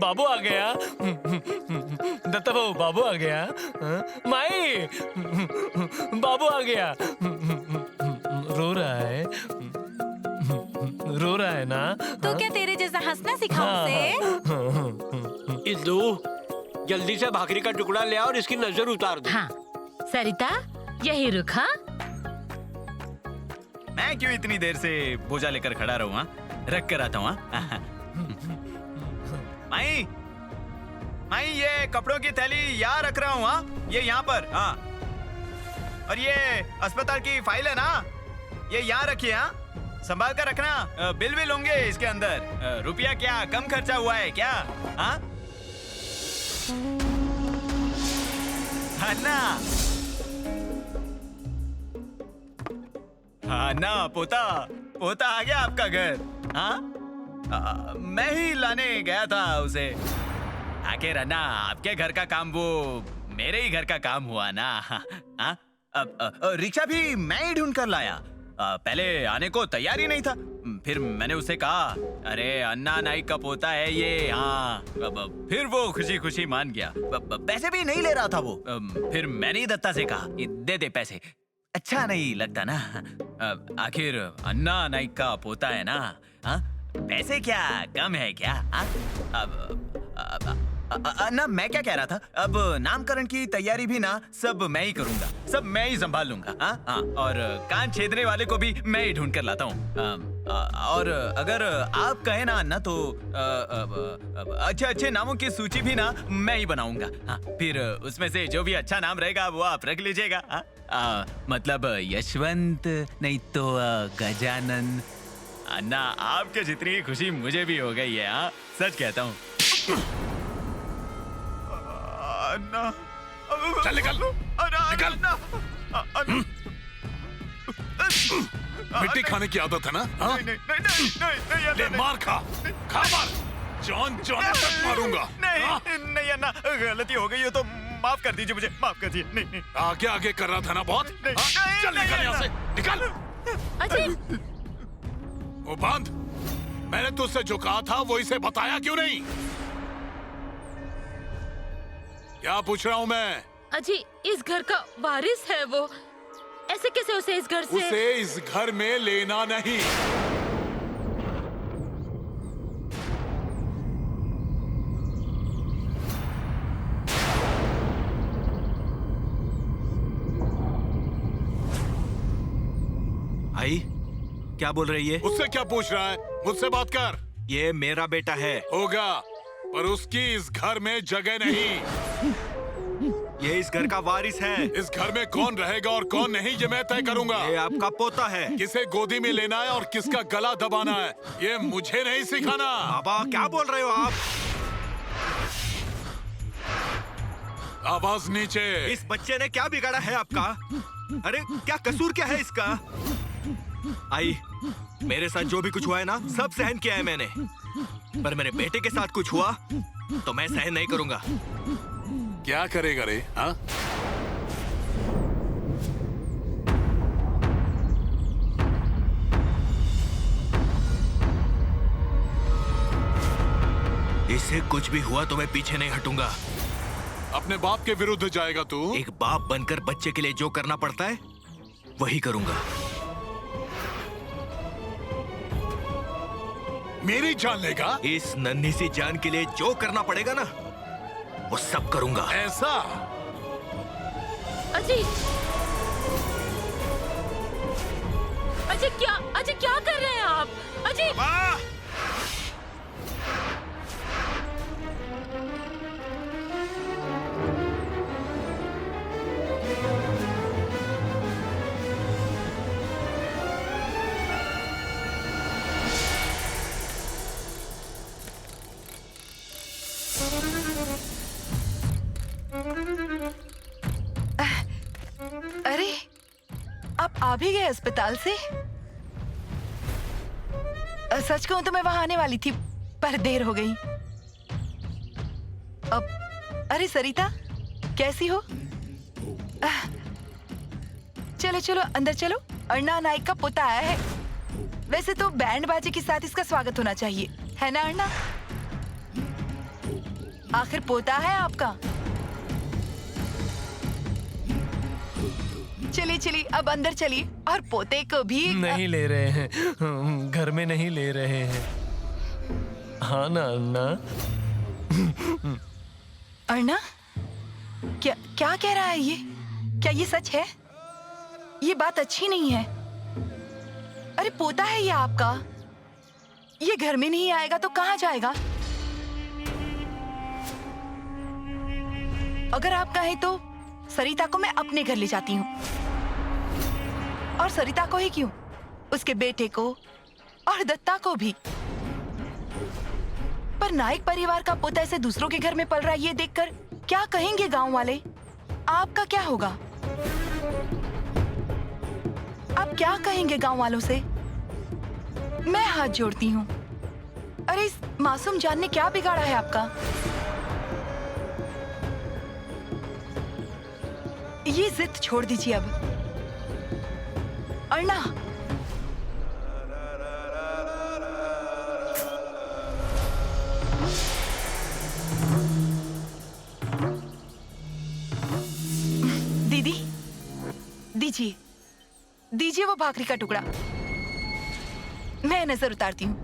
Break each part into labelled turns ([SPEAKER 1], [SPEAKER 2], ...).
[SPEAKER 1] बाबू आ गया। दत्ता बाबू, बाबू आ गया। माई, बाबू आ गया। रो रहा है, रो रहा है ना?
[SPEAKER 2] तो क्या तेरे जैसा हंसना सिखाऊं उसे?
[SPEAKER 3] इंदु, जल्दी से भाकरी का टुकड़ा ले आओ और इसकी नजर उतार दो।
[SPEAKER 4] हाँ, सरिता यही रुका।
[SPEAKER 5] मैं क्यों इतनी देर से बोझा लेकर खड़ा रहूं? रख कर आता हूँ। माई, माई, ये कपड़ों की थैली यहाँ रख रहा हूँ। ये यहाँ पर। हाँ, और ये अस्पताल की फाइल है ना, ये यहाँ रखिए। हाँ, संभाल कर रखना। बिल भी लूंगे इसके अंदर। रुपया क्या कम खर्चा हुआ है क्या? हाँ ना, हाँ ना, पोता पोता आ गया आपका घर। हाँ, मैं ही लाने गया था उसे। आखिर ना, आपके घर का काम वो मेरे ही घर का काम हुआ ना। हाँ, रिक्शा भी मैं ही ढूंढ कर लाया। पहले आने को तैयार ही नहीं था। फिर मैंने उसे कहा, अरे अन्ना नाइक का पोता है ये। हाँ, फिर वो खुशी खुशी मान गया। पैसे भी नहीं ले रहा था वो। फिर मैंने ही दत्ता से कहा, दे दे पैसे। अच्छा नहीं लगता ना, आखिर अन्ना नाइक का पोता है ना। हाँ, पैसे क्या कम है क्या? ना, मैं क्या कह रहा था, अब नामकरण की तैयारी भी ना सब मैं ही करूंगा, सब मैं ही संभाल लूंगा। हाँ, और कान छेदने वाले को भी मैं ही ढूंढ कर लाता हूँ। और अगर आप कहे ना अन्ना, तो अच्छे अच्छे नामों की सूची भी ना मैं ही बनाऊंगा। हाँ, फिर उसमें से जो भी अच्छा नाम रहेगा वो आप रख लीजिएगा। मतलब यशवंत, नहीं तो गजानन। अन्ना, आपके जितनी खुशी मुझे भी हो गई है। हाँ, सच कहता हूँ। अन्ना,
[SPEAKER 6] चल निकल, निकल। मिट्टी खाने की आदत है ना? हाँ? ले मार खा, खा मार। जॉन तक मारूंगा।
[SPEAKER 5] नहीं अन्ना, गलती हो गई हो तो माफ कर दीजिए मुझे, माफ कर दीजिए। नहीं,
[SPEAKER 6] आगे आगे कर रहा था ना बहुत। चल निकल यहाँ से, निकल।
[SPEAKER 4] अजय,
[SPEAKER 6] वो बांध। मैंने तुझसे जो कहा था वो इसे बताया क्यों नहीं? क्या पूछ रहा हूँ मैं?
[SPEAKER 4] अजय इस घर का वारिस है वो, ऐसे कैसे उसे इस घर से?
[SPEAKER 6] उसे इस घर में लेना नहीं।
[SPEAKER 5] भाई, क्या बोल रही है?
[SPEAKER 6] उससे क्या पूछ रहा है? मुझसे बात कर।
[SPEAKER 5] ये मेरा बेटा है।
[SPEAKER 6] होगा, पर उसकी इस घर में जगह नहीं।
[SPEAKER 5] ये इस घर का वारिस है।
[SPEAKER 6] इस घर में कौन रहेगा और कौन नहीं, ये मैं तय करूंगा।
[SPEAKER 5] ये आपका पोता है।
[SPEAKER 6] किसे गोदी में लेना है और किसका गला दबाना है, ये मुझे नहीं सिखाना।
[SPEAKER 5] बाबा, क्या बोल रहे हो आप?
[SPEAKER 6] आवाज नीचे।
[SPEAKER 5] इस बच्चे ने क्या बिगाड़ा है आपका? अरे क्या कसूर क्या है इसका? आई, मेरे साथ जो भी कुछ हुआ है ना, सब सहन किया है मैंने, पर मेरे बेटे के साथ कुछ हुआ तो मैं सहन नहीं करूंगा।
[SPEAKER 6] क्या करेगा रे? हाँ,
[SPEAKER 5] इससे कुछ भी हुआ तो मैं पीछे नहीं हटूंगा।
[SPEAKER 6] अपने बाप के विरुद्ध जाएगा तू?
[SPEAKER 5] एक बाप बनकर बच्चे के लिए जो करना पड़ता है वही करूंगा।
[SPEAKER 6] मेरी जान लेगा?
[SPEAKER 5] इस नन्ही सी जान के लिए जो करना पड़ेगा ना, वो सब करूंगा।
[SPEAKER 6] ऐसा?
[SPEAKER 4] अजय, अजय क्या कर रहे हैं आप? अजय,
[SPEAKER 2] अरे, आप आ भी गए अस्पताल से? सच कहूं तो मैं वहां आने वाली थी, पर देर हो गई। अब अरे सरिता, कैसी हो? चलो चलो अंदर चलो। अन्ना नाइक का पोता आया है। वैसे तो बैंड बाजे के साथ इसका स्वागत होना चाहिए, है ना अन्ना?
[SPEAKER 7] आखिर पोता है आपका। चलिए चलिए, अब अंदर चलिए और पोते को भी।
[SPEAKER 1] नहीं ले रहे हैं, घर में नहीं ले रहे हैं। हाँ ना अन्ना?
[SPEAKER 7] अर्ना, क्या क्या कह रहा है ये? क्या ये सच है? ये बात अच्छी नहीं है। अरे पोता है ये आपका, ये घर में नहीं आएगा तो कहाँ जाएगा? अगर आप कहें तो सरिता को मैं अपने घर ले जाती हूँ। और सरिता को ही क्यों, उसके बेटे को और दत्ता को भी। पर नाइक परिवार का पोता ऐसे दूसरों के घर में पल रहा है, ये देखकर क्या कहेंगे गांव वाले? आपका क्या होगा? आप क्या कहेंगे गांव वालों से? मैं हाथ जोड़ती हूँ। अरे इस मासूम जान ने क्या बिगाड़ा है आपका? ये जिद छोड़ दीजिए अब। अर्ना, दीदी दीजिए, दीजिए वो भाकरी का टुकड़ा। मैं नजर उतारती हूँ।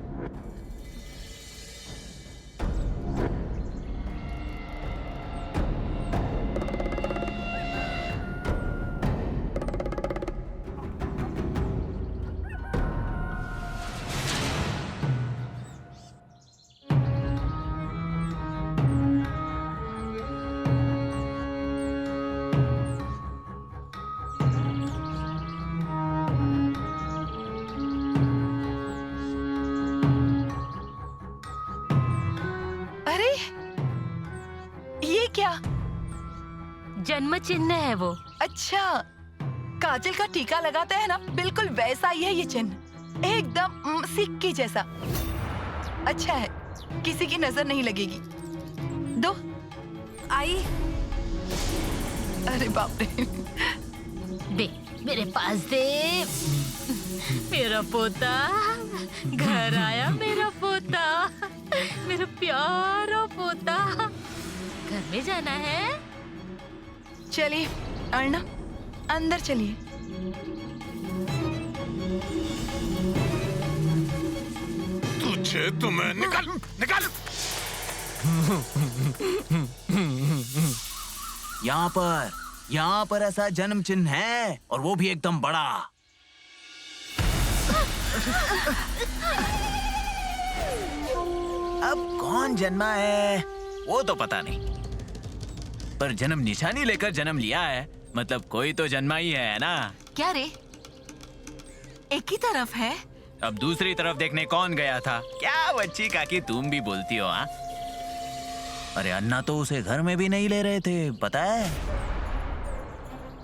[SPEAKER 7] क्या?
[SPEAKER 4] जन्म चिन्ह है वो।
[SPEAKER 7] अच्छा, काजल का टीका लगाते हैं ना, बिल्कुल वैसा ही है ये चिन्ह, एकदम सिक्के जैसा। अच्छा है, किसी की नजर नहीं लगेगी। दो।
[SPEAKER 2] आई।
[SPEAKER 7] अरे बाप रे।
[SPEAKER 4] दे, मेरे पास दे। मेरा पोता घर आया, मेरा पोता, मेरा प्यारा पोता। घर में जाना है।
[SPEAKER 7] चलिए अर्ना, अंदर चलिए।
[SPEAKER 6] तुझे तुम्हें निकाल निकाल।
[SPEAKER 5] यहाँ पर ऐसा जन्म चिन्ह है, और वो भी एकदम बड़ा। अब कौन जन्मा है वो तो पता नहीं, पर जन्म निशानी लेकर जन्म लिया है, मतलब कोई तो जन्मा ही है ना?
[SPEAKER 7] क्या रे, एक ही तरफ है?
[SPEAKER 5] अब दूसरी तरफ देखने कौन गया था? क्या बच्ची काकी तुम भी बोलती हो? हाँ, अरे अन्ना तो उसे घर में भी नहीं ले रहे थे, पता है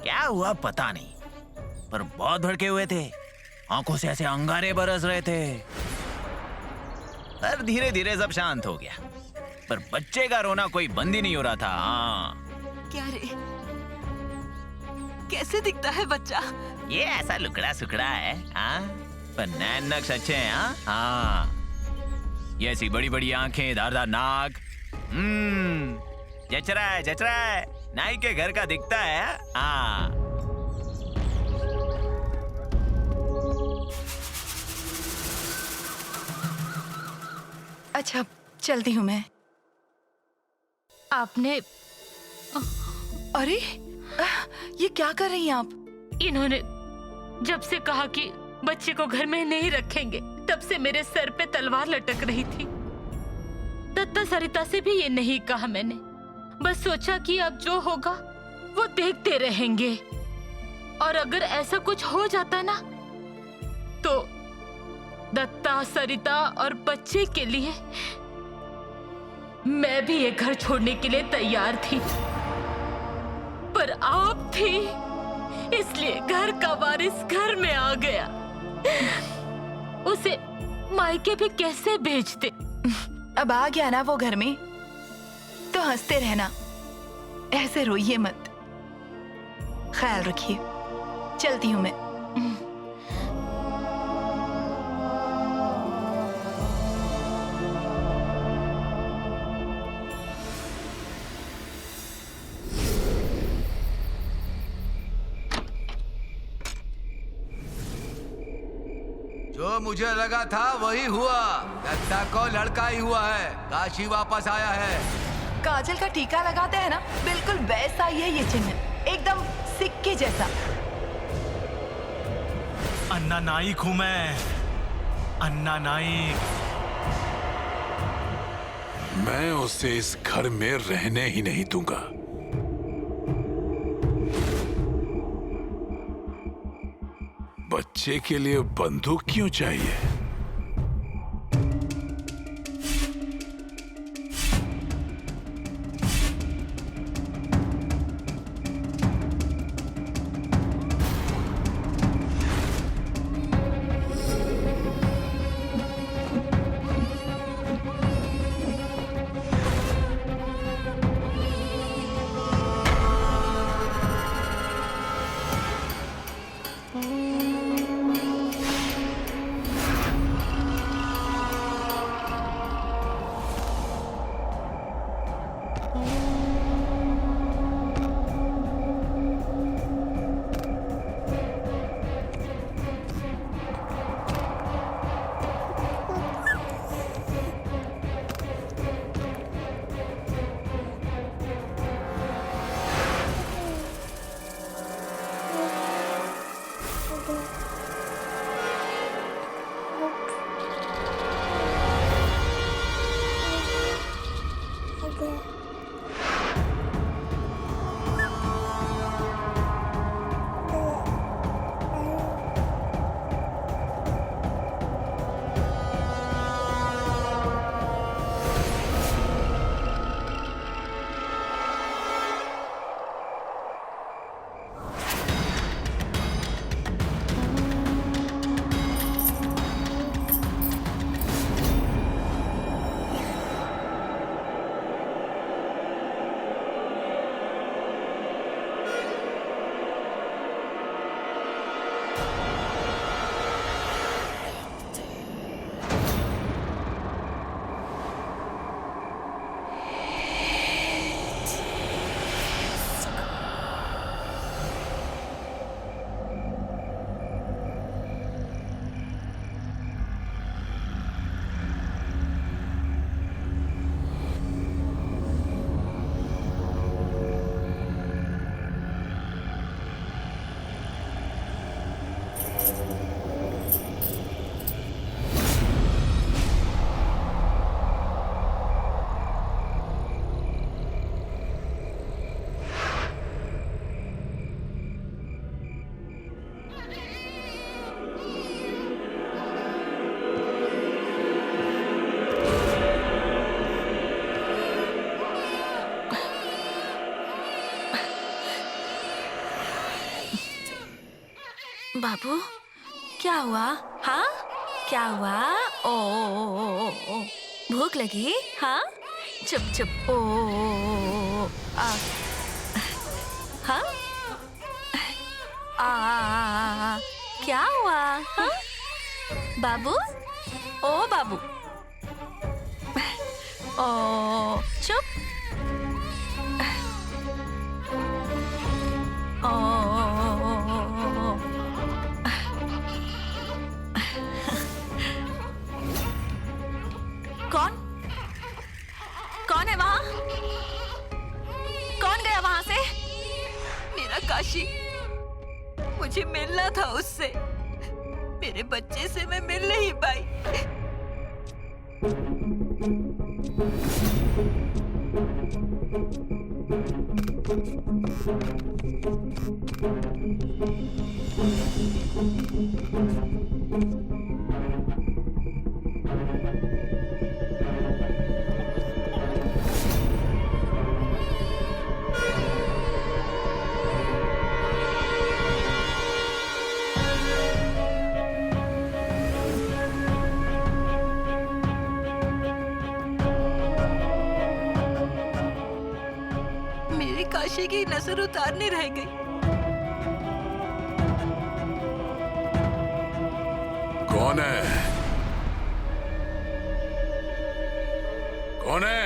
[SPEAKER 5] क्या हुआ? पता नहीं, पर बहुत भड़के हुए थे, आंखों से ऐसे अंगारे बरस रहे थे। पर धीरे धीरे सब शांत हो गया, पर बच्चे का रोना कोई बंद ही नहीं हो रहा था। हाँ,
[SPEAKER 7] क्या रे, कैसे दिखता है बच्चा?
[SPEAKER 5] ये ऐसा लुकड़ा सुकड़ा है, हाँ, पर नैन नक्श अच्छे हैं। हाँ हाँ, ये ऐसी बड़ी बड़ी आंखें, धारदार नाक। जच रहा है, नाई के घर का दिखता है। हाँ,
[SPEAKER 7] अच्छा, चलती हूँ मैं।
[SPEAKER 4] आपने,
[SPEAKER 7] अरे ये क्या कर रही हैं आप?
[SPEAKER 4] इन्होंने जब से कहा कि बच्चे को घर में नहीं रखेंगे, तब से मेरे सर पे तलवार लटक रही थी। दत्ता सरिता से भी ये नहीं कहा मैंने, बस सोचा कि अब जो होगा वो देखते रहेंगे, और अगर ऐसा कुछ हो जाता ना, तो दत्ता, सरिता और बच्चे के लिए मैं भी ये घर छोड़ने के लिए तैयार थी, पर आप थी, इसलिए घर का वारिस घर में आ गया। उसे मायके भी कैसे भेजते?
[SPEAKER 7] अब आ गया ना वो घर में, तो हंसते रहना, ऐसे रोइए मत। ख्याल रखिए, चलती हूँ मैं।
[SPEAKER 8] जो मुझे लगा था वही हुआ। दत्ता को लड़का ही हुआ है, काशी वापस आया है।
[SPEAKER 7] काजल का टीका लगाते हैं ना, बिल्कुल वैसा ही है ये चिन्ह, एकदम सिक्के जैसा।
[SPEAKER 9] अन्ना नाइक हूं मैं, अन्ना नाइक।
[SPEAKER 6] मैं उसे इस घर में रहने ही नहीं दूंगा। बच्चे के लिए बंदूक क्यों चाहिए?
[SPEAKER 2] बाबू, क्या हुआ? हाँ, क्या हुआ? ओ, ओ, ओ, ओ, भूख लगी? हाँ, चुप चुप। ओ, आ, हाँ, क्या हुआ? हाँ, बाबू, ओ बाबू, ओ, चुप। कौन है वहाँ? कौन गया वहाँ से?
[SPEAKER 7] मेरा काशी, मुझे मिलना था उससे। मेरे बच्चे से मैं मिल नहीं पाई। काशी की नजर उतारने रह गई।
[SPEAKER 6] कौन है? कौन है?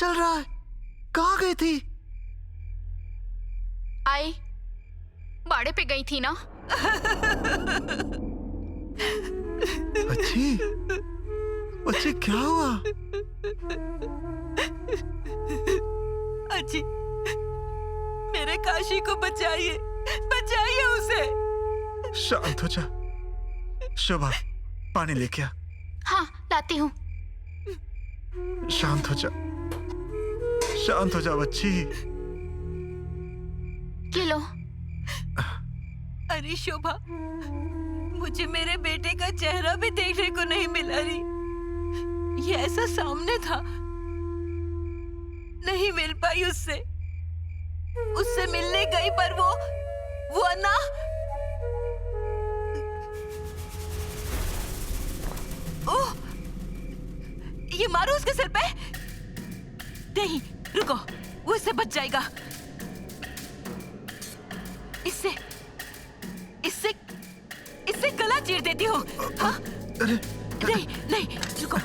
[SPEAKER 9] चल रहा है? कहाँ गई थी?
[SPEAKER 10] आई बाड़े पे गई थी ना।
[SPEAKER 9] बच्ची, बच्ची क्या हुआ?
[SPEAKER 7] अजी, मेरे काशी को बचाइए, बचाइए उसे।
[SPEAKER 9] शांत हो जा। शोभा, पानी लेके आ।
[SPEAKER 10] हाँ लाती हूँ।
[SPEAKER 9] शांत हो जा, शांत हो जा बच्ची।
[SPEAKER 10] ये लो।
[SPEAKER 7] अरे शोभा, मुझे मेरे बेटे का चेहरा भी देखने को नहीं मिला रही। ये ऐसा सामने था, नहीं मिल पाई उससे। उससे मिलने गई पर वो अन्ना। ओह, ये मारो उसके सिर पे। नहीं, रुको, वो इससे बच जाएगा। इससे इससे इससे गला चीर देती हूँ। हाँ? नहीं नहीं, रुको।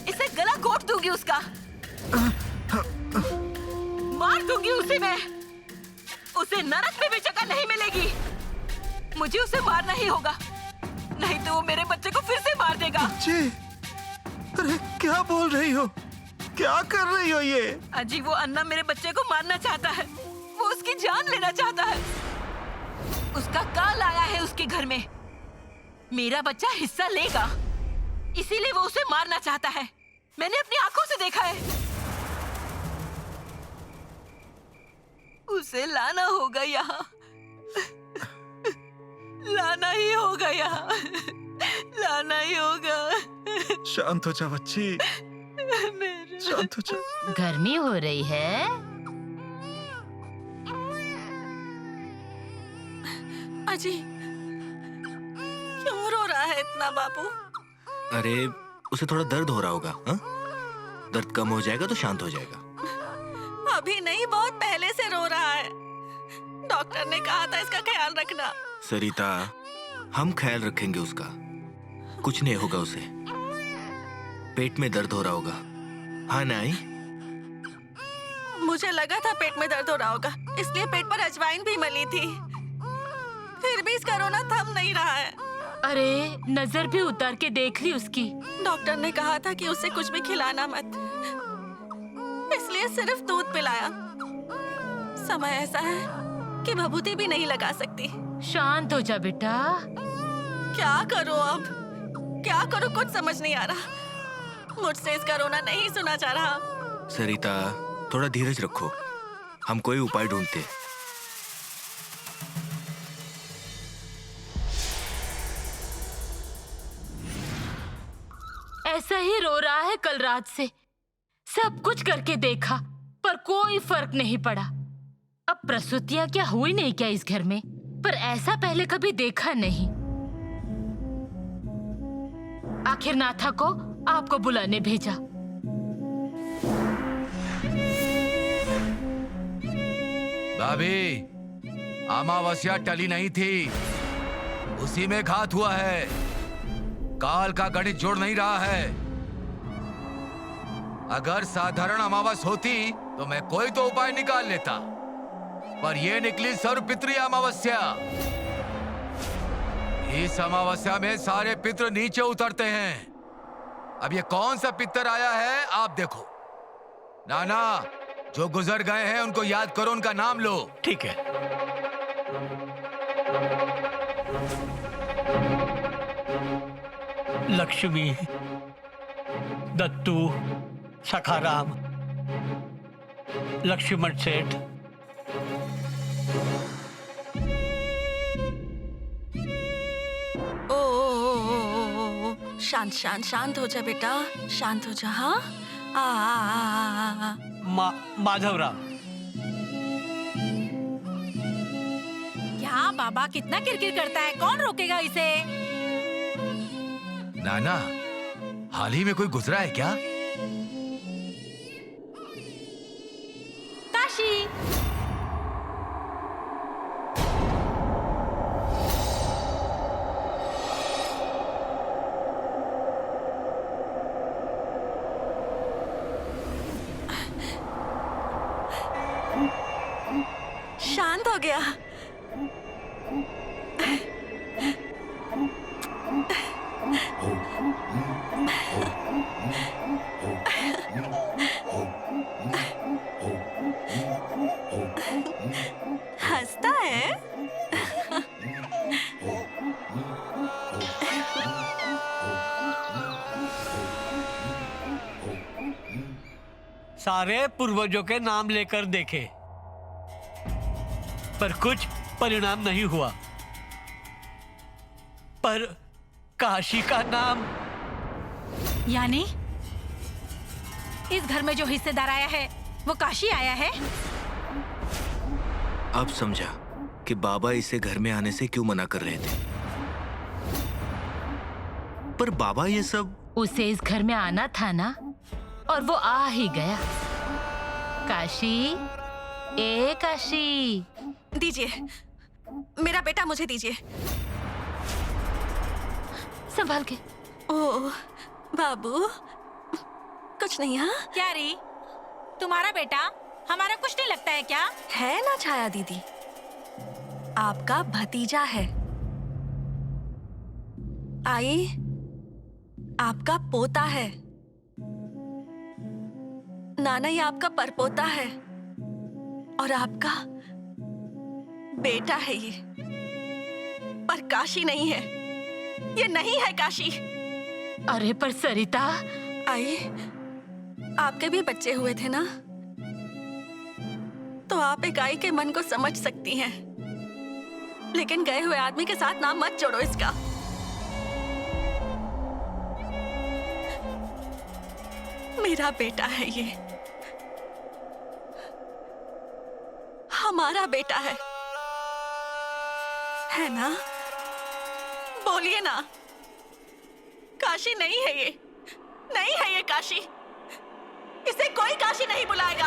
[SPEAKER 7] इससे गला घोट दूंगी उसका। मार दूंगी उसे मैं। उसे नरक में भी जगह नहीं मिलेगी। मुझे उसे मारना ही होगा, नहीं तो वो मेरे बच्चे को फिर से मार देगा।
[SPEAKER 9] जी, अरे क्या बोल रही हो? क्या कर रही हो ये?
[SPEAKER 7] अजी, वो अन्ना मेरे बच्चे को मारना चाहता है। वो उसकी जान लेना चाहता है। उसका काल आया है उसके घर में। मेरा बच्चा हिस्सा लेगा, इसीलिए वो उसे मारना चाहता है। मैंने अपनी आंखों से देखा है। उसे लाना होगा यहाँ, लाना ही होगा यहाँ, लाना ही होगा।
[SPEAKER 9] शांत हो जा बच्ची, शांत हो जा।
[SPEAKER 4] गर्मी हो रही है।
[SPEAKER 2] अजी, क्यों रो रहा है इतना बाबू?
[SPEAKER 11] अरे उसे थोड़ा दर्द हो रहा होगा। हाँ? दर्द कम हो जाएगा तो शांत हो जाएगा।
[SPEAKER 2] अभी नहीं, बहुत पहले से रो रहा है। डॉक्टर ने कहा था इसका ख्याल रखना।
[SPEAKER 11] सरिता, हम ख्याल रखेंगे उसका। कुछ नहीं होगा उसे। पेट में दर्द हो रहा होगा। हाँ नाई?
[SPEAKER 2] मुझे लगा था पेट में दर्द हो रहा होगा, इसलिए पेट पर अजवाइन भी मली थी। फिर भी इसका रोना थम नहीं रहा है।
[SPEAKER 4] अरे नजर भी उतार के देख ली उसकी।
[SPEAKER 2] डॉक्टर ने कहा था कि उसे कुछ भी खिलाना मत, इसलिए सिर्फ दूध पिलाया। समय ऐसा है कि भभूति भी नहीं लगा सकती।
[SPEAKER 4] शांत हो जा बेटा।
[SPEAKER 2] क्या करूं अब, क्या करूं, कुछ समझ नहीं आ रहा। मुझसे इसका रोना नहीं सुना जा रहा।
[SPEAKER 11] सरिता, थोड़ा धीरज रखो, हम कोई उपाय ढूंढते।
[SPEAKER 4] ऐसा ही रो रहा है कल रात से। सब कुछ करके देखा पर कोई फर्क नहीं पड़ा। अब प्रसूतियां क्या हुई नहीं क्या इस घर में? पर ऐसा पहले कभी देखा नहीं। आखिर नाथा को आपको बुलाने भेजा।
[SPEAKER 8] भाभी, अमावस्या टली नहीं थी, उसी में घात हुआ है। काल का गणित जोड़ नहीं रहा है। अगर साधारण अमावस होती तो मैं कोई तो उपाय निकाल लेता, पर यह निकली सर्वपितृ अमावस्या। इस अमावस्या में सारे पितृ नीचे उतरते हैं। अब ये कौन सा पितर आया है आप देखो। नाना, जो गुजर गए हैं उनको याद करो, उनका नाम लो।
[SPEAKER 3] ठीक है। लक्ष्मी, दत्तू, सखाराम, लक्ष्मण सेठ,
[SPEAKER 2] शांत शांत शांत हो जा बेटा, शांत हो जा। हाँ,
[SPEAKER 3] माधवराव।
[SPEAKER 12] यहाँ बाबा कितना किरकिर करता है, कौन रोकेगा इसे?
[SPEAKER 8] नाना, हाल ही में कोई गुजरा है क्या?
[SPEAKER 12] काशी।
[SPEAKER 2] हो गया। हंसता है।
[SPEAKER 3] सारे पूर्वजों के नाम लेकर देखे, पर कुछ परिणाम नहीं हुआ। पर काशी का नाम,
[SPEAKER 12] यानी इस घर में जो हिस्सेदार आया है वो काशी आया है।
[SPEAKER 11] अब समझा कि बाबा इसे घर में आने से क्यों मना कर रहे थे। पर बाबा ये सब,
[SPEAKER 4] उसे इस घर में आना था ना, और वो आ ही गया। काशी, ए काशी,
[SPEAKER 2] दीजिए, मेरा बेटा मुझे दीजिए।
[SPEAKER 4] संभाल के।
[SPEAKER 2] ओह बाबू, कुछ नहीं। हाँ,
[SPEAKER 12] क्या री, तुम्हारा बेटा हमारा कुछ नहीं लगता है क्या?
[SPEAKER 2] है ना छाया दीदी, आपका भतीजा है। आई, आपका पोता है। नाना ये आपका परपोता है, और आपका बेटा है ये। पर काशी नहीं है, ये नहीं है काशी।
[SPEAKER 4] अरे पर सरिता,
[SPEAKER 2] आई, आपके भी बच्चे हुए थे ना, तो आप एक आई के मन को समझ सकती हैं। लेकिन गए हुए आदमी के साथ नाम मत जोड़ो इसका। मेरा बेटा है ये, हमारा बेटा है ना? बोलिए ना, काशी नहीं है ये, नहीं है ये काशी। इसे कोई काशी नहीं बुलाएगा।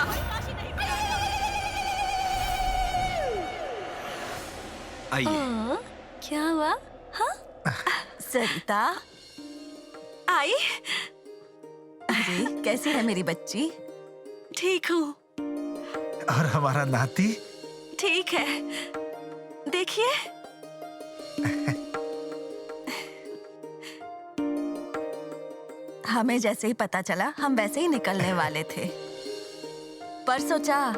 [SPEAKER 11] आइए।
[SPEAKER 2] क्या हुआ? हाँ? सरिता आई।
[SPEAKER 7] अरे कैसी है मेरी बच्ची?
[SPEAKER 2] ठीक हूँ।
[SPEAKER 9] और हमारा नाती?
[SPEAKER 2] ठीक है, देखिए।
[SPEAKER 7] हमें जैसे ही पता चला हम वैसे ही निकलने वाले थे, पर सोचा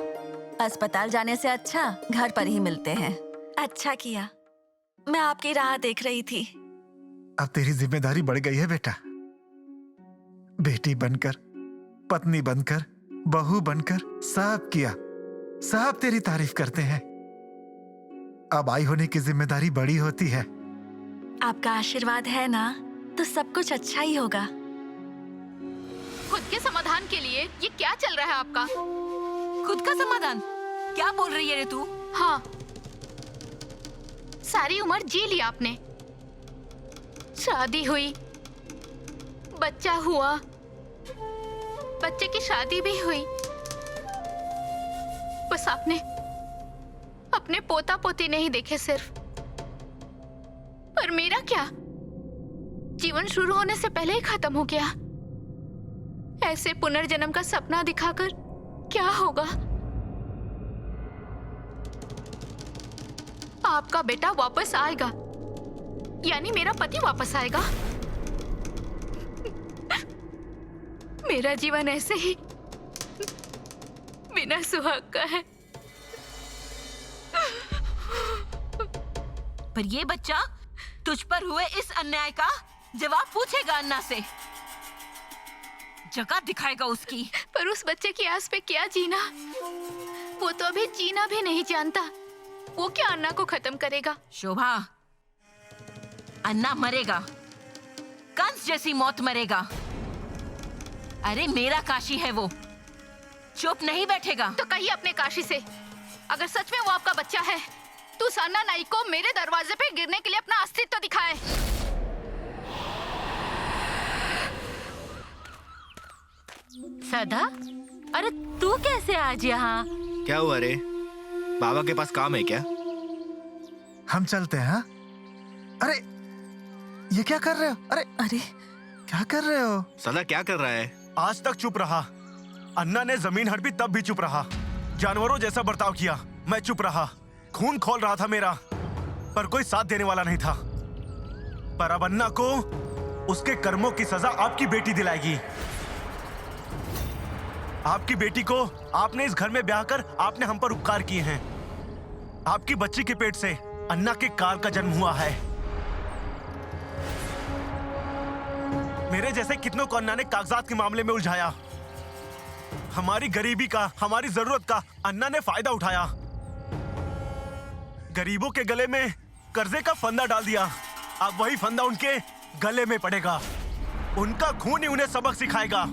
[SPEAKER 7] अस्पताल जाने से अच्छा घर पर ही मिलते हैं।
[SPEAKER 2] अच्छा किया, मैं आपकी राह देख रही थी।
[SPEAKER 9] अब तेरी जिम्मेदारी बढ़ गई है बेटा। बेटी बनकर, पत्नी बनकर, बहू बनकर सब किया, सब तेरी तारीफ करते हैं। अब आई होने की जिम्मेदारी बड़ी होती है।
[SPEAKER 2] आपका आशीर्वाद है ना, तो सब कुछ अच्छा ही होगा।
[SPEAKER 10] खुद के समाधान के लिए ये क्या चल रहा है आपका?
[SPEAKER 12] खुद का समाधान? क्या बोल रही है रे तू?
[SPEAKER 10] हाँ, सारी उम्र जी ली आपने, शादी हुई, बच्चा हुआ, बच्चे की शादी भी हुई, बस आपने अपने पोता पोती नहीं देखे सिर्फ। पर मेरा क्या? जीवन शुरू होने से पहले ही खत्म हो गया। ऐसे पुनर्जन्म का सपना दिखाकर क्या होगा? आपका बेटा वापस आएगा, यानी मेरा पति वापस आएगा। मेरा जीवन ऐसे ही बिना सुहाग का है।
[SPEAKER 12] पर ये बच्चा तुझ पर हुए इस अन्याय का जवाब पूछेगा अन्ना से, जगह दिखाएगा उसकी।
[SPEAKER 10] पर उस बच्चे की आस पे क्या जीना? वो तो अभी जीना भी नहीं जानता। वो क्या अन्ना को खत्म करेगा?
[SPEAKER 12] शोभा, अन्ना मरेगा, कंस जैसी मौत मरेगा। अरे मेरा काशी है वो, चुप नहीं बैठेगा।
[SPEAKER 10] तो कहिए अपने काशी से, अगर सच में वो आपका बच्चा है तो उस अन्ना नाई को मेरे दरवाजे पे गिरने के लिए अपना अस्तित्व दिखाए।
[SPEAKER 4] सदा, अरे तू कैसे आज यहाँ?
[SPEAKER 11] क्या हुआ रे? बाबा के पास काम है क्या?
[SPEAKER 9] हम चलते हैं। हाँ? अरे ये क्या कर रहे हो? अरे
[SPEAKER 7] अरे
[SPEAKER 9] क्या कर रहे हो?
[SPEAKER 11] सदा क्या कर रहा है?
[SPEAKER 13] आज तक चुप रहा। अन्ना ने जमीन हड़पी तब भी चुप रहा, जानवरों जैसा बर्ताव किया, मैं चुप रहा। खून खोल रहा था मेरा, पर कोई साथ देने वाला नहीं था। पर अब अन्ना को उसके कर्मों की सजा आपकी बेटी दिलाएगी। आपकी बेटी को आपने इस घर में ब्याह कर आपने हम पर उपकार किए हैं। आपकी बच्ची के पेट से अन्ना के काल का जन्म हुआ है। मेरे जैसे कितनों को अन्ना ने कागजात के मामले में उलझाया। हमारी गरीबी का, हमारी जरूरत का अन्ना ने फायदा उठाया। गरीबों के गले में कर्जे का फंदा डाल दिया। अब वही फंदा उनके गले में पड़ेगा। उनका खून ही उन्हें सबक सिखाएगा।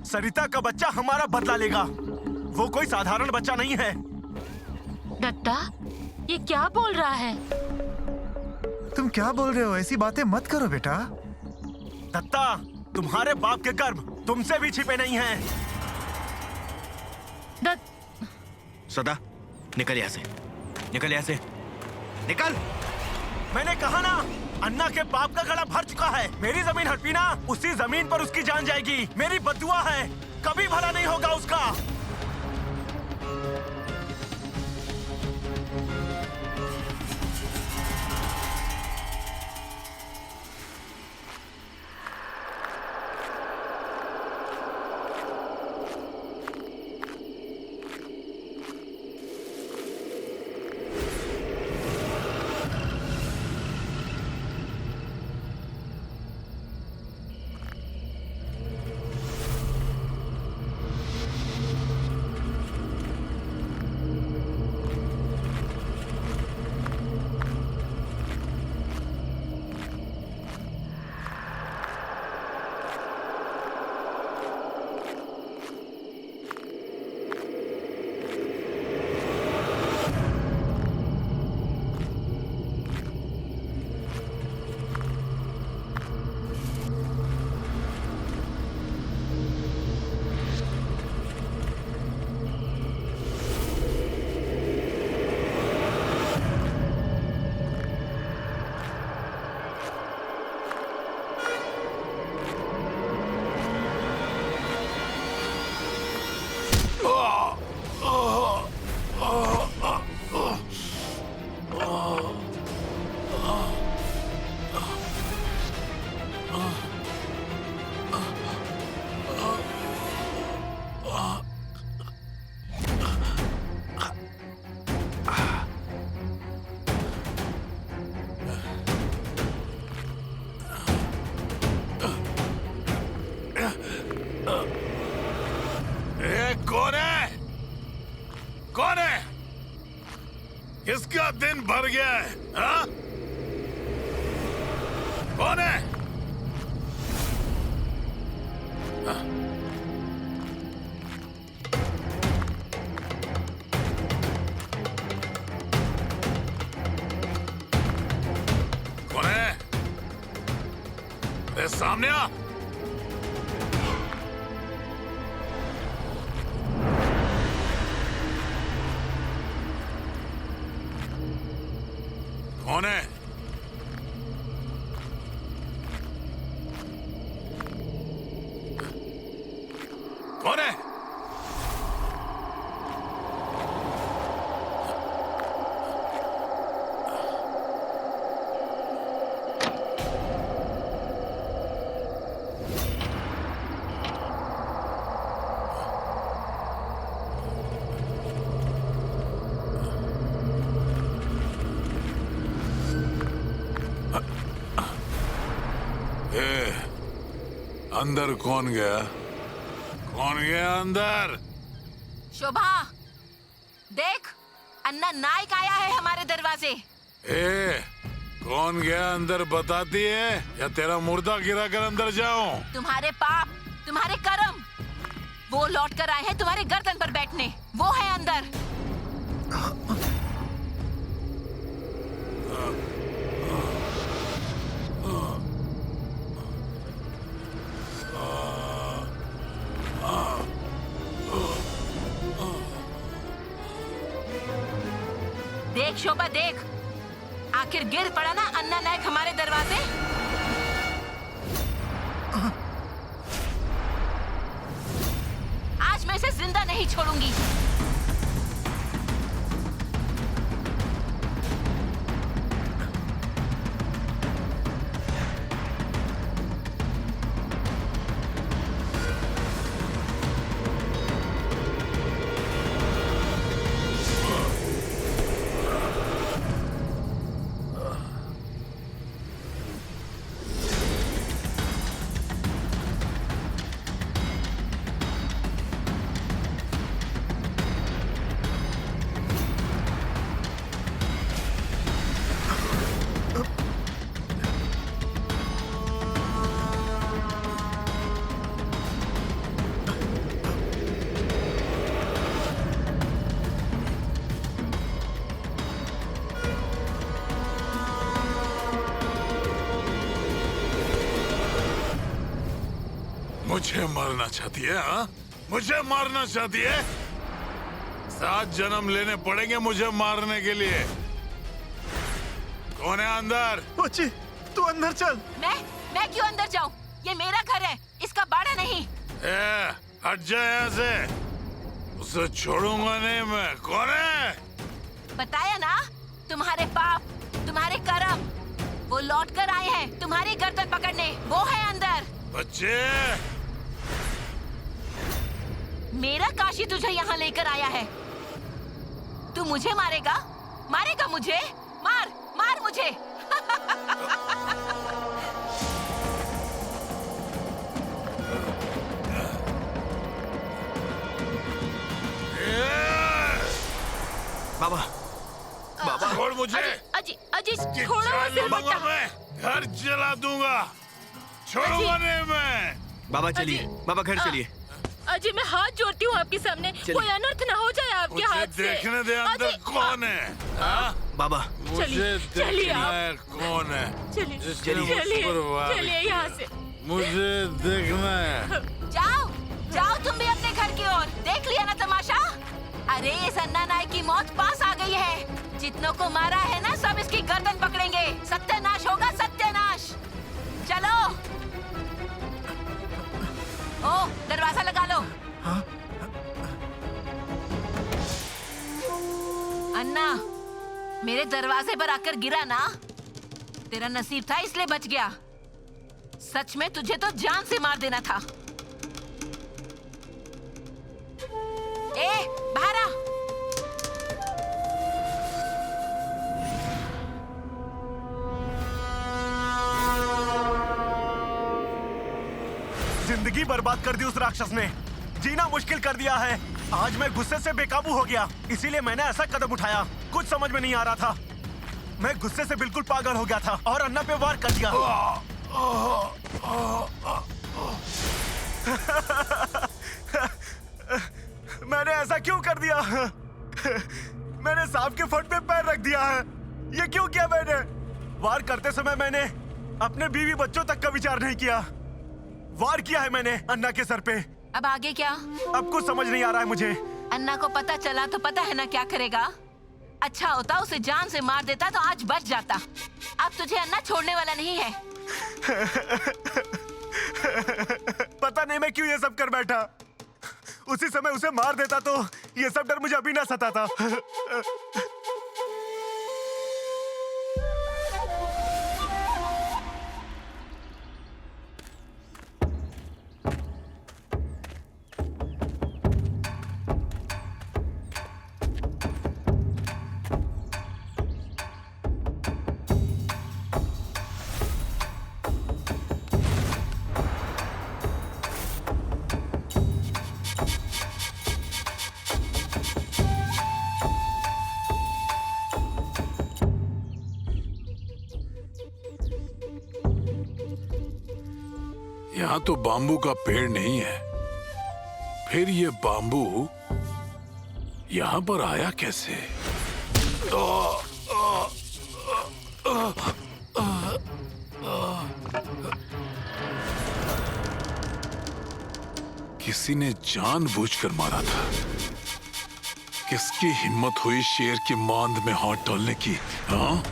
[SPEAKER 13] सरिता का बच्चा हमारा बदला लेगा। वो कोई साधारण बच्चा नहीं है।
[SPEAKER 4] दत्ता, ये क्या बोल रहा है?
[SPEAKER 9] तुम क्या बोल रहे हो? ऐसी बातें मत करो बेटा।
[SPEAKER 13] दत्ता, तुम्हारे बाप के गर्भ तुमसे भी छिपे नहीं हैं।
[SPEAKER 11] सदा, निकल यहाँ से, निकल यहाँ से, निकल।
[SPEAKER 13] मैंने कहा ना, अन्ना के पाप का गला भर चुका है। मेरी जमीन हड़पी ना, उसी जमीन पर उसकी जान जाएगी। मेरी बद्दुआ है, कभी भला नहीं होगा उसका।
[SPEAKER 6] किसका दिन भर गया है? हाँ? कौन है? हाँ? कौन है? अरे सामने आ। कौन है? कौन है? अंदर कौन गया? कौन गया अंदर?
[SPEAKER 12] शोभा, देख, अन्ना नायक आया है हमारे दरवाजे।
[SPEAKER 6] कौन गया अंदर बताती है या तेरा मुर्दा गिरा कर अंदर जाऊं?
[SPEAKER 12] तुम्हारे पाप, तुम्हारे कर्म, वो लौट कर आए हैं तुम्हारे गर्दन पर बैठने। वो है अंदर। देख शोभा, देख, आखिर गिर पड़ा ना अन्ना नायक हमारे दरवाजे। आज मैं इसे जिंदा नहीं छोड़ूंगी।
[SPEAKER 6] मुझे मारना चाहती है? हाँ, मुझे मारना चाहती है? 7 जन्म लेने पड़ेंगे मुझे मारने के लिए। कौन है अंदर?
[SPEAKER 13] बच्ची, तू अंदर चल।
[SPEAKER 12] मैं क्यों अंदर जाऊं? ये मेरा घर है, इसका बाड़ा नहीं।
[SPEAKER 6] हट जा यहाँ से, उसे छोड़ूंगा नहीं मैं। कौन है?
[SPEAKER 12] बताया ना, तुम्हारे पाप, तुम्हारे कर्म, वो लौट कर आए हैं तुम्हारी गर्दन पकड़ने। वो है अंदर।
[SPEAKER 6] बच्चे,
[SPEAKER 12] मेरा काशी तुझे यहाँ लेकर आया है। तू मुझे मारेगा? मारेगा मुझे? मार मार मुझे।
[SPEAKER 11] बाबा, बाबा
[SPEAKER 6] छोड़ मुझे।
[SPEAKER 4] अजी अजी छोड़ो मुझे,
[SPEAKER 6] जला मैं, घर जला दूंगा। छोड़ूंगा नहीं मैं।
[SPEAKER 11] बाबा चलिए, बाबा घर चलिए।
[SPEAKER 4] अजी मैं हाथ जोड़ती हूँ आपके सामने, कोई अनर्थ ना हो जाए आपके हाथ से।
[SPEAKER 6] देखने दे अंदर कौन है। हाँ?
[SPEAKER 11] बाबा
[SPEAKER 6] मुझे देखना है कौन है।
[SPEAKER 4] चलिए यहाँ से।
[SPEAKER 6] मुझे देखना है।
[SPEAKER 12] जाओ जाओ तुम भी अपने घर की ओर। देख लिया ना तमाशा? अरे इस अन्ना नायक की मौत पास आ गई है। जितनों को मारा है ना, सब इसकी गर्दन पकड़ेंगे। सत्यानाश होगा, सत्यानाश। चलो। ओ, दरवाजा लगा लो। अन्ना, मेरे दरवाजे पर आकर गिरा ना, तेरा नसीब था इसलिए बच गया। सच में तुझे तो जान से मार देना था। ए, बाहर आ।
[SPEAKER 13] जिंदगी बर्बाद कर दी उस राक्षस ने। जीना मुश्किल कर दिया है। आज मैं गुस्से से बेकाबू हो गया, इसीलिए मैंने ऐसा कदम उठाया। कुछ समझ में नहीं आ रहा था। मैं गुस्से से बिल्कुल पागल हो गया था और अन्ना पे वार कर दिया। मैंने ऐसा क्यों कर दिया? मैंने सांप के फट पे पैर रख दिया है। ये क्यों किया मैंने? वार करते समय मैंने अपने बीवी बच्चों तक का विचार नहीं किया। वार किया है मैंने अन्ना के सर पे।
[SPEAKER 12] अब आगे क्या?
[SPEAKER 13] अब कुछ समझ नहीं आ रहा है मुझे।
[SPEAKER 12] अन्ना को पता चला तो पता है ना क्या करेगा? अच्छा होता उसे जान से मार देता तो आज बच जाता। अब तुझे अन्ना छोड़ने वाला नहीं है।
[SPEAKER 13] पता नहीं मैं क्यों ये सब कर बैठा। उसी समय उसे मार देता तो ये सब डर मुझे अभी ना सताता।
[SPEAKER 6] यहाँ तो बाम्बू का पेड़ नहीं है, फिर ये बाम्बू यहाँ पर आया कैसे? किसी ने जानबूझकर मारा था। किसकी हिम्मत हुई शेर की मांद में हाथ डालने की? हाँ?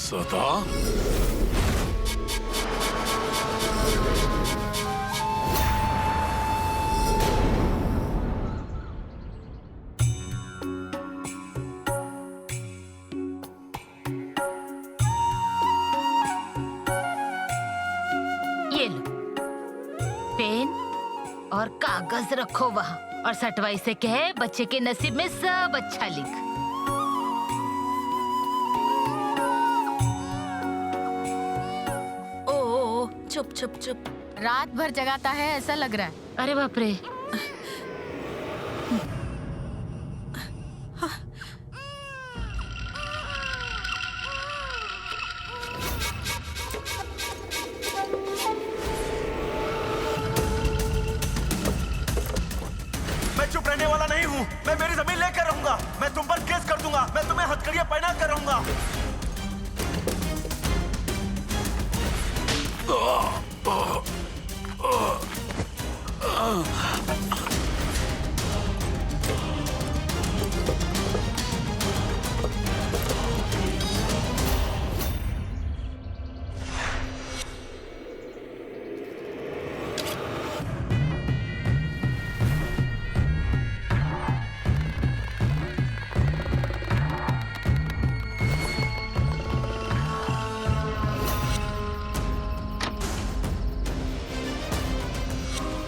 [SPEAKER 6] सदा?
[SPEAKER 4] ये लो पेन और कागज रखो वहाँ, और सटवाई से कहे बच्चे के नसीब में सब अच्छा लिख।
[SPEAKER 2] चुप चुप चुप।
[SPEAKER 10] रात भर जगाता है ऐसा लग रहा है।
[SPEAKER 4] अरे बाप रे।
[SPEAKER 13] मैं चुप रहने वाला नहीं हूँ। मैं मेरी जमीन लेकर रहूंगा। मैं तुम पर केस कर दूंगा। मैं तुम्हें हथकड़ियां पहना कर रहूंगा।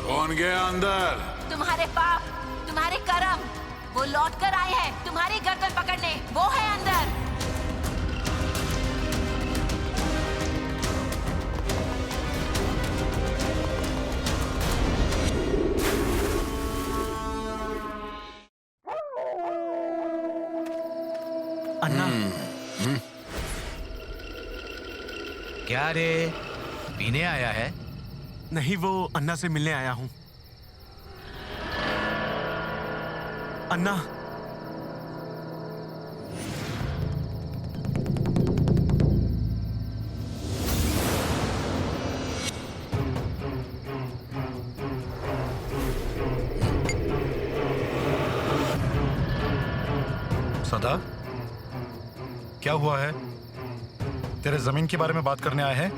[SPEAKER 6] कौन गया अंदर?
[SPEAKER 12] तुम्हारे पाप, तुम्हारे कर्म, वो लौट कर आए हैं तुम्हारी गर्दन पकड़ने। वो है अंदर।
[SPEAKER 13] अन्ना।
[SPEAKER 8] क्या रे, पीने आया है?
[SPEAKER 13] नहीं, वो अन्ना से मिलने आया हूँ। अन्ना,
[SPEAKER 14] सदा, क्या हुआ है? तेरे जमीन के बारे में बात करने आए हैं?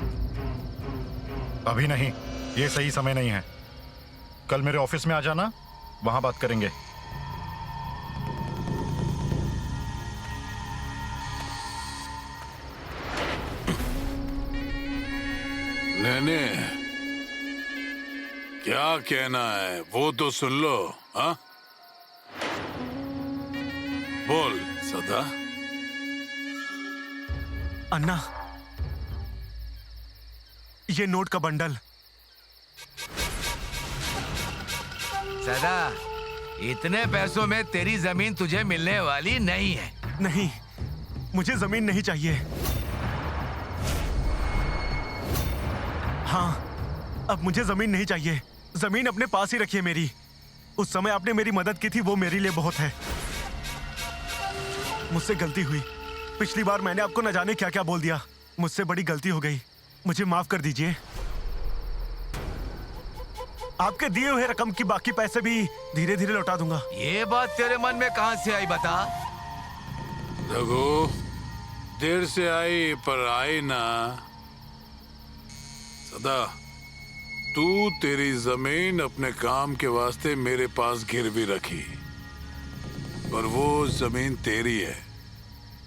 [SPEAKER 14] अभी नहीं, ये सही समय नहीं है। कल मेरे ऑफिस में आ जाना, वहां बात करेंगे।
[SPEAKER 6] नैने, क्या कहना है वो तो सुन लो। हाँ, बोल सदा।
[SPEAKER 13] अन्ना, ये नोट का बंडल।
[SPEAKER 8] सदा, इतने पैसों में तेरी जमीन तुझे मिलने वाली नहीं है।
[SPEAKER 13] नहीं, मुझे जमीन नहीं चाहिए। हाँ, अब मुझे जमीन नहीं चाहिए। जमीन अपने पास ही रखिए मेरी। उस समय आपने मेरी मदद की थी, वो मेरे लिए बहुत है। मुझसे गलती हुई। पिछली बार मैंने आपको न जाने क्या क्या बोल दिया। मुझसे बड़ी गलती हो गई। मुझे माफ कर दीजिए। आपके दिए हुए रकम की बाकी पैसे भी धीरे धीरे लौटा दूंगा।
[SPEAKER 8] ये बात तेरे मन में कहां से आई बता?
[SPEAKER 6] रघु, देर से आई पर आई ना। सदा, तू तेरी जमीन अपने काम के वास्ते मेरे पास गिरवी रखी, पर वो जमीन तेरी है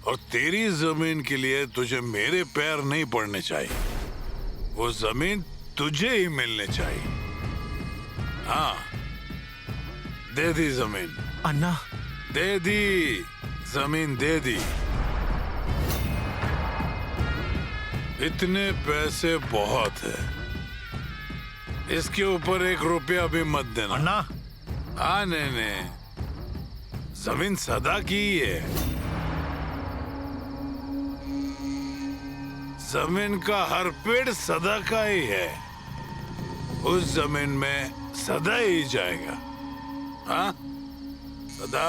[SPEAKER 6] और तेरी जमीन के लिए तुझे मेरे पैर नहीं पड़ने चाहिए। वो जमीन तुझे ही मिलने चाहिए। हाँ, दे दी जमीन।
[SPEAKER 13] अन्ना,
[SPEAKER 6] दे दी जमीन, दे दी। इतने पैसे बहुत है, इसके ऊपर 1 रुपया भी मत देना।
[SPEAKER 14] अन्ना।
[SPEAKER 6] हाँ, नहीं, जमीन सदा की ही है। जमीन का हर पेड़ सदा का ही है। उस जमीन में सदा ही जाएगा। हाँ, सदा,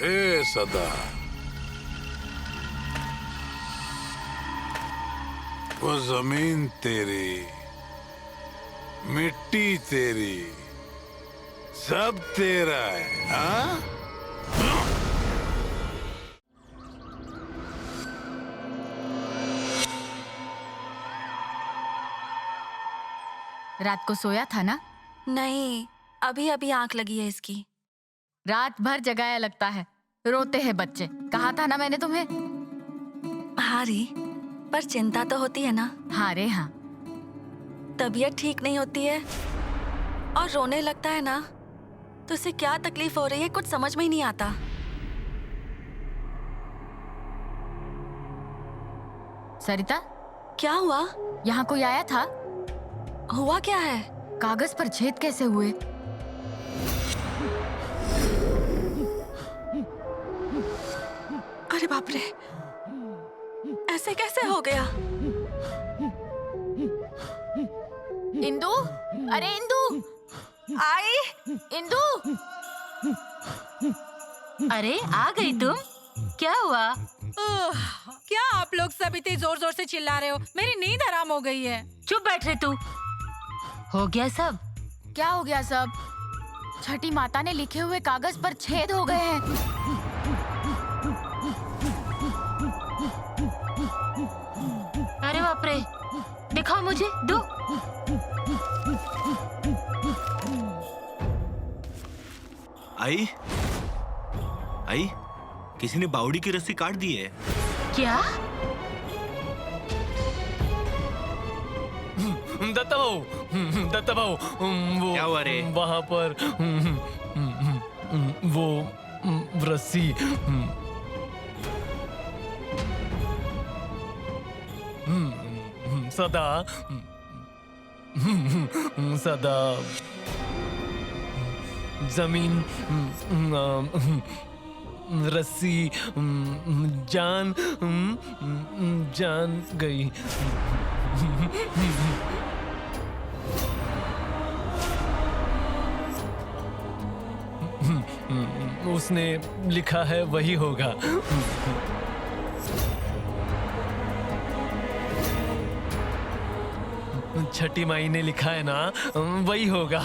[SPEAKER 6] ए सदा। वो जमीन तेरी, मिट्टी तेरी, सब तेरा है। हाँ?
[SPEAKER 4] रात को सोया था ना?
[SPEAKER 2] नहीं, अभी अभी आंख लगी है इसकी।
[SPEAKER 4] रात भर जगाया लगता है, रोते हैं बच्चे। कहा था ना मैंने तुम्हें।
[SPEAKER 2] हाँ री, पर चिंता तो होती है ना।
[SPEAKER 4] हाँ रे हाँ।
[SPEAKER 2] तबीयत ठीक नहीं होती है और रोने लगता है ना, तो उसे क्या तकलीफ हो रही है कुछ समझ में ही नहीं आता।
[SPEAKER 4] सरिता,
[SPEAKER 2] क्या हुआ?
[SPEAKER 4] यहाँ कोई आया था?
[SPEAKER 2] हुआ क्या है?
[SPEAKER 15] कागज पर छेद कैसे हुए?
[SPEAKER 2] अरे बाप रे, ऐसे कैसे हो गया?
[SPEAKER 12] इंदु, अरे इंदु,
[SPEAKER 2] आई
[SPEAKER 12] इंदु,
[SPEAKER 4] अरे आ गई तुम? क्या हुआ?
[SPEAKER 16] क्या आप लोग सब इतने जोर जोर से चिल्ला रहे हो? मेरी नींद हराम हो गई है।
[SPEAKER 4] चुप बैठ रहे तू। हो गया सब?
[SPEAKER 15] क्या हो गया सब? छठी माता ने लिखे हुए कागज पर छेद हो गए हैं।
[SPEAKER 4] अरे बाप रे, दिखाओ मुझे, दो।
[SPEAKER 11] आई आई, किसी ने बावड़ी की रस्सी काट दी है।
[SPEAKER 4] क्या?
[SPEAKER 1] दत्ता भाऊ, दत्ता भाऊ, वो
[SPEAKER 11] क्या हुआ रे?
[SPEAKER 1] वहाँ पर वो रस्सी सदा सदा जमीन रस्सी जान जान गई। उसने लिखा है वही होगा। छठी माई ने लिखा है ना, वही होगा।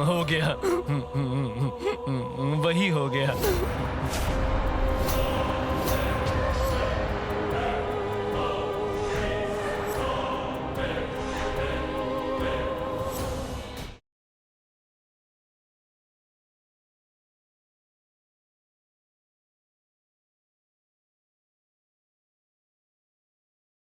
[SPEAKER 1] हो गया, वही हो गया।